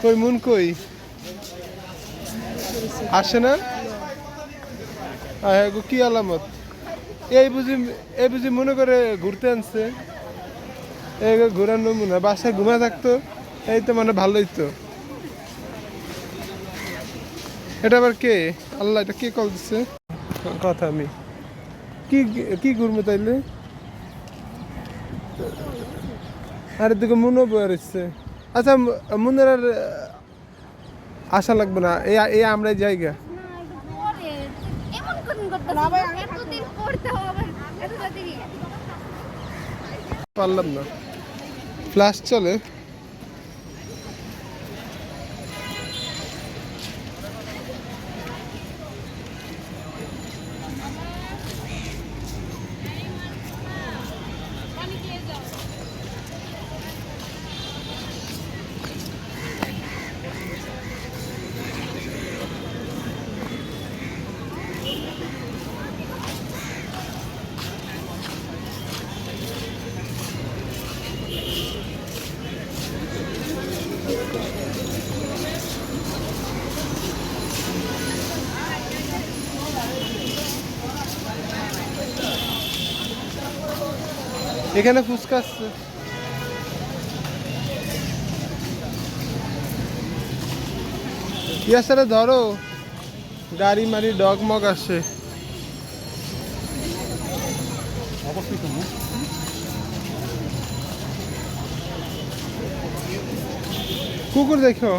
কই মুন কই আসে না? কি আলামত? এই বুঝি মনে করে ঘুরতে আনছে। এই ঘুরানো মনে বাসায় ঘুমা থাকতো। এই তো মানে ভালোই তো। এটা আবার কে? আল্লাহ, এটা কে কল দিচ্ছে? কথা আমি কি কি ঘুরবো তাইলে? আর এদিকে মুনও বয়ে রয়েছে। আচ্ছা, মুনের আর আশা লাগবে না, এই আমরা জায়গা পারলাম না। ফ্লাশ চলে। এখানে ফুচকা আসছে। ইয়াসারে ধরো, গাড়ি মারি ডগমগ আসে। কুকুর দেখো।